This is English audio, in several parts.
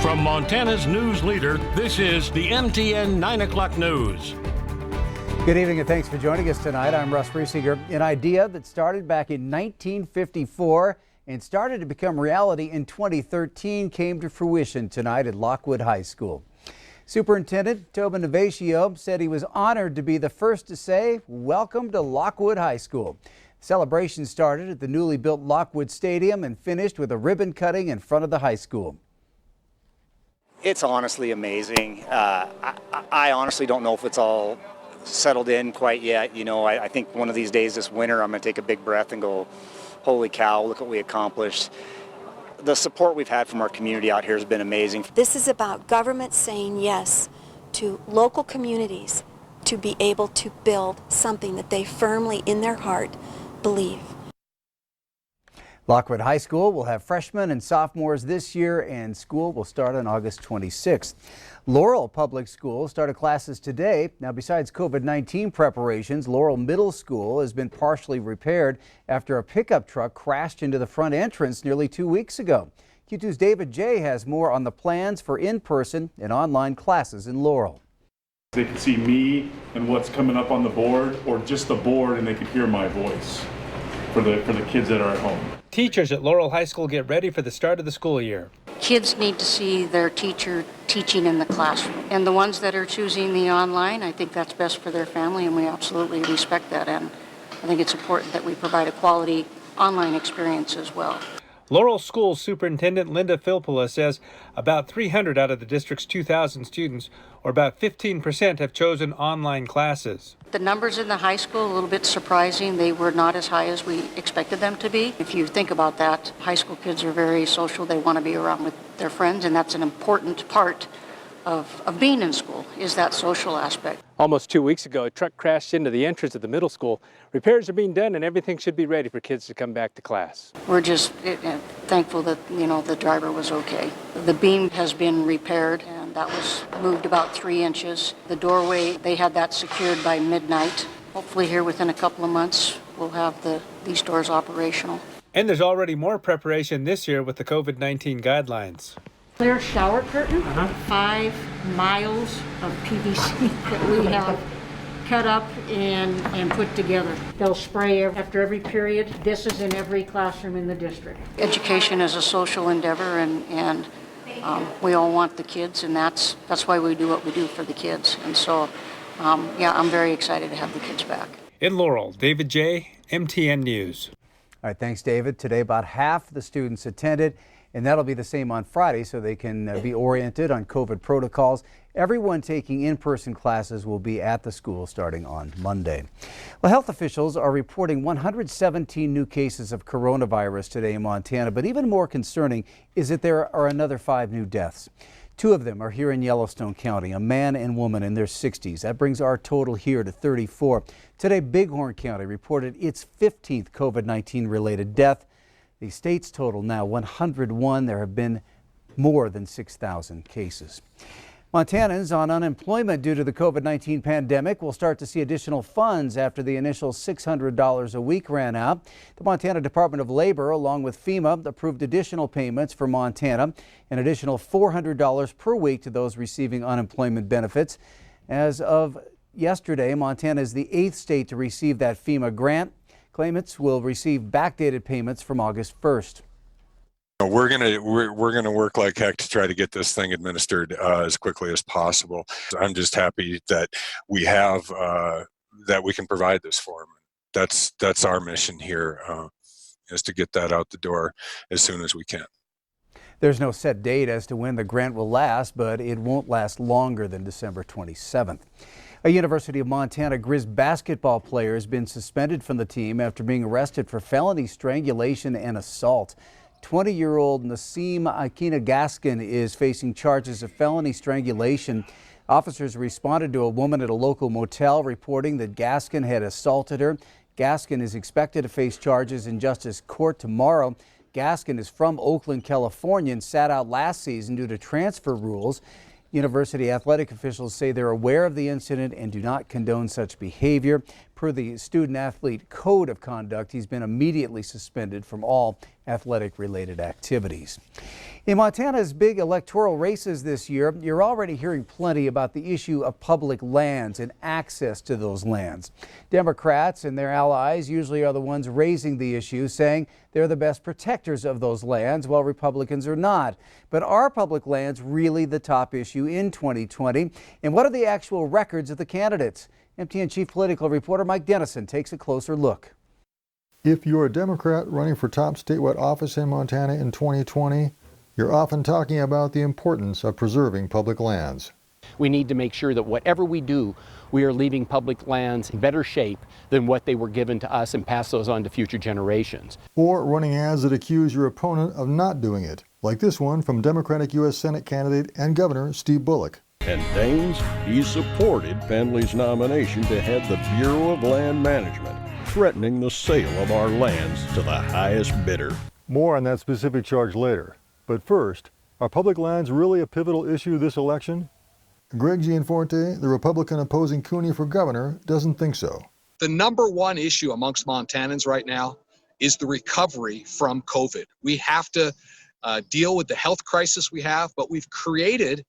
From Montana's news leader, this is the MTN 9 o'clock news. Good evening and thanks for joining us tonight. I'm Russ Riesinger. An idea that started back in 1954 and started to become reality in 2013 came to fruition tonight at Lockwood High School. Superintendent Tobin Novatio said he was honored to be the first to say, "Welcome to Lockwood High School." The celebration started at the newly built Lockwood Stadium and finished with a ribbon cutting in front of the high school. It's honestly amazing. I honestly don't know if it's all settled in quite yet. You know, I think one of these days this winter I'm going to take a big breath and go, holy cow, look what we accomplished. The support we've had from our community out here has been amazing. This is about government saying yes to local communities to be able to build something that they firmly in their heart believe. Lockwood High School will have freshmen and sophomores this year, and school will start on August 26th. Laurel Public School started classes today. Now, besides COVID-19 preparations, Laurel Middle School has been partially repaired after a pickup truck crashed into the front entrance nearly 2 weeks ago. Q2's David J. has more on the plans for in-person and online classes in Laurel. They could see me and what's coming up on the board, or just the board, and they could hear my voice for the kids that are at home. Teachers at Laurel High School get ready for the start of the school year. Kids need to see their teacher teaching in the classroom. And the ones that are choosing the online, I think that's best for their family, and we absolutely respect that. And I think it's important that we provide a quality online experience as well. Laurel School Superintendent Linda Philpola says about 300 out of the district's 2,000 students, or about 15%, have chosen online classes. The numbers in the high school, a little bit surprising. They were not as high as we expected them to be. If you think about that, high school kids are very social. They want to be around with their friends, and that's an important part of being in school, is that social aspect. Almost 2 weeks ago, a truck crashed into the entrance of the middle school. Repairs are being done and everything should be ready for kids to come back to class. We're just thankful that, the driver was okay. The beam has been repaired and that was moved about 3 inches. The doorway, they had that secured by midnight. Hopefully here within a couple of months, we'll have these doors operational. And there's already more preparation this year with the COVID-19 guidelines. Clear shower curtain, 5 miles of PVC that we have cut up and put together. They'll spray after every period. This is in every classroom in the district. Education is a social endeavor, and we all want the kids, and that's why we do what we do for the kids. And so, I'm very excited to have the kids back. In Laurel, David J., MTN News. All right, thanks, David. Today, about half the students attended, and that'll be the same on Friday so they can be oriented on COVID protocols. Everyone taking in-person classes will be at the school starting on Monday. Well, health officials are reporting 117 new cases of coronavirus today in Montana, but even more concerning is that there are another 5 new deaths. 2 of them are here in Yellowstone County, a man and woman in their 60s. That brings our total here to 34. Today, Bighorn County reported its 15th COVID-19 related death. The state's total now 101. There have been more than 6,000 cases. Montanans on unemployment due to the COVID-19 pandemic will start to see additional funds after the initial $600 a week ran out. The Montana Department of Labor, along with FEMA, approved additional payments for Montana, an additional $400 per week to those receiving unemployment benefits. As of yesterday, Montana is the 8th state to receive that FEMA grant. Claimants will receive backdated payments from August 1st. We're gonna work like heck to try to get this thing administered as quickly as possible. I'm just happy that we have that we can provide this for them. That's our mission here, is to get that out the door as soon as we can. There's no set date as to when the grant will last, but it won't last longer than December 27th. A University of Montana Grizz basketball player has been suspended from the team after being arrested for felony strangulation and assault. 20-year-old Nassim Akina Gaskin is facing charges of felony strangulation. Officers responded to a woman at a local motel reporting that Gaskin had assaulted her. Gaskin is expected to face charges in Justice Court tomorrow. Gaskin is from Oakland, California, and sat out last season due to transfer rules. University athletic officials say they're aware of the incident and do not condone such behavior. Per the student-athlete code of conduct, he's been immediately suspended from all athletic-related activities. In Montana's big electoral races this year, you're already hearing plenty about the issue of public lands and access to those lands. Democrats and their allies usually are the ones raising the issue, saying they're the best protectors of those lands, while Republicans are not. But are public lands really the top issue in 2020? And what are the actual records of the candidates? MTN Chief Political Reporter Mike Dennison takes a closer look. If you're a Democrat running for top statewide office in Montana in 2020, you're often talking about the importance of preserving public lands. We need to make sure that whatever we do, we are leaving public lands in better shape than what they were given to us and pass those on to future generations. Or running ads that accuse your opponent of not doing it, like this one from Democratic U.S. Senate candidate and Governor Steve Bullock. And Daines, he supported Pendley's nomination to head the Bureau of Land Management, threatening the sale of our lands to the highest bidder. More on that specific charge later. But first, are public lands really a pivotal issue this election? Greg Gianforte, the Republican opposing Cooney for governor, doesn't think so. The number one issue amongst Montanans right now is the recovery from COVID. We have to deal with the health crisis we have, but we've created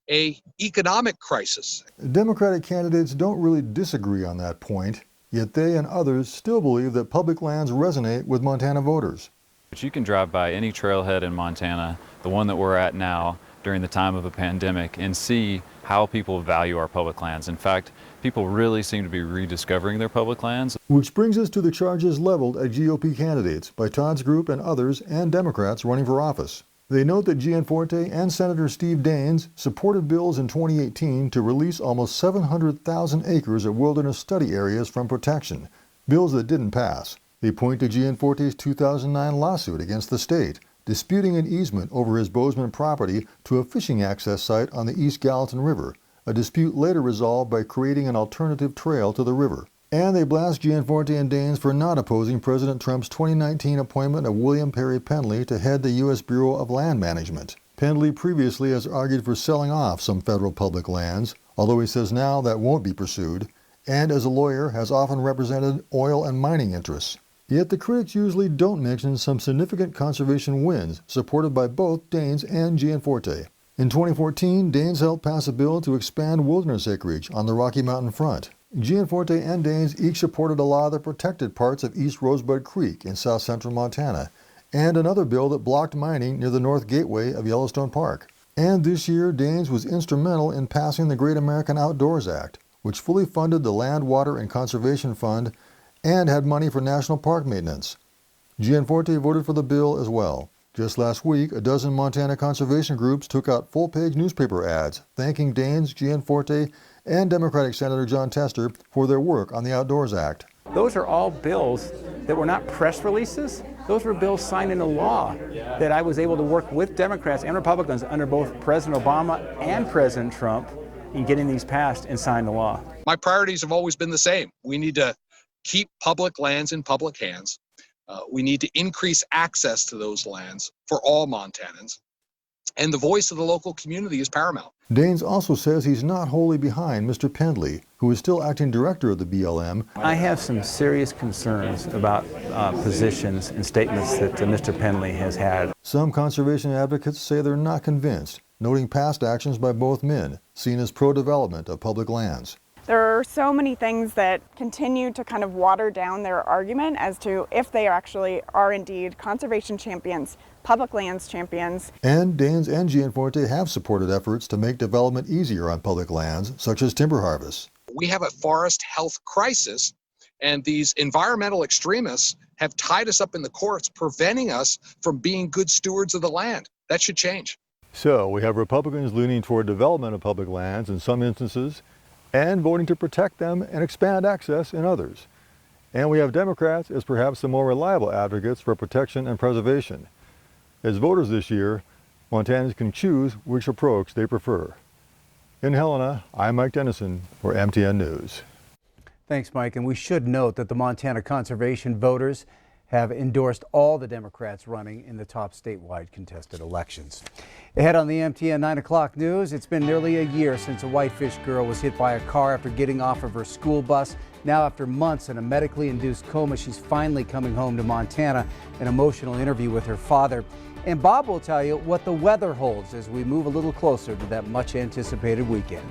an economic crisis. Democratic candidates don't really disagree on that point, yet they and others still believe that public lands resonate with Montana voters. But you can drive by any trailhead in Montana, the one that we're at now, during the time of a pandemic, and see how people value our public lands. In fact, people really seem to be rediscovering their public lands. Which brings us to the charges leveled at GOP candidates by Todd's group and others and Democrats running for office. They note that Gianforte and Senator Steve Daines supported bills in 2018 to release almost 700,000 acres of wilderness study areas from protection, bills that didn't pass. They point to Gianforte's 2009 lawsuit against the state, disputing an easement over his Bozeman property to a fishing access site on the East Gallatin River, a dispute later resolved by creating an alternative trail to the river. And they blast Gianforte and Daines for not opposing President Trump's 2019 appointment of William Perry Pendley to head the U.S. Bureau of Land Management. Pendley previously has argued for selling off some federal public lands, although he says now that won't be pursued, and as a lawyer has often represented oil and mining interests. Yet the critics usually don't mention some significant conservation wins supported by both Daines and Gianforte. In 2014, Daines helped pass a bill to expand wilderness acreage on the Rocky Mountain front. Gianforte and Daines each supported a lot of the protected parts of East Rosebud Creek in south central Montana, and another bill that blocked mining near the North Gateway of Yellowstone Park. And this year, Daines was instrumental in passing the Great American Outdoors Act, which fully funded the Land, Water, and Conservation Fund and had money for national park maintenance. Gianforte voted for the bill as well. Just last week, a dozen Montana conservation groups took out full-page newspaper ads thanking Daines, Gianforte, and Democratic Senator John Tester for their work on the Outdoors Act. Those are all bills that were not press releases. Those were bills signed into law that I was able to work with Democrats and Republicans under both President Obama and President Trump in getting these passed and signed into law. My priorities have always been the same. We need to keep public lands in public hands. We need to increase access to those lands for all Montanans. And the voice of the local community is paramount. Daines also says he's not wholly behind Mr. Pendley, who is still acting director of the BLM. I have some serious concerns about positions and statements that Mr. Pendley has had. Some conservation advocates say they're not convinced, noting past actions by both men, seen as pro-development of public lands. There are so many things that continue to kind of water down their argument as to if they actually are indeed conservation champions, public lands champions. And Daines and Gianforte have supported efforts to make development easier on public lands, such as timber harvest. We have a forest health crisis, and these environmental extremists have tied us up in the courts, preventing us from being good stewards of the land. That should change. So we have Republicans leaning toward development of public lands in some instances, and voting to protect them and expand access in others. And we have Democrats as perhaps the more reliable advocates for protection and preservation. As voters this year, Montanans can choose which approach they prefer. In Helena, I'm Mike Dennison for MTN News. Thanks, Mike. And we should note that the Montana conservation voters have endorsed all the Democrats running in the top statewide contested elections. Ahead on the MTN 9 o'clock news, it's been nearly a year since a Whitefish girl was hit by a car after getting off of her school bus. Now, after months in a medically induced coma, she's finally coming home to Montana. An emotional interview with her father. And Bob will tell you what the weather holds as we move a little closer to that much anticipated weekend.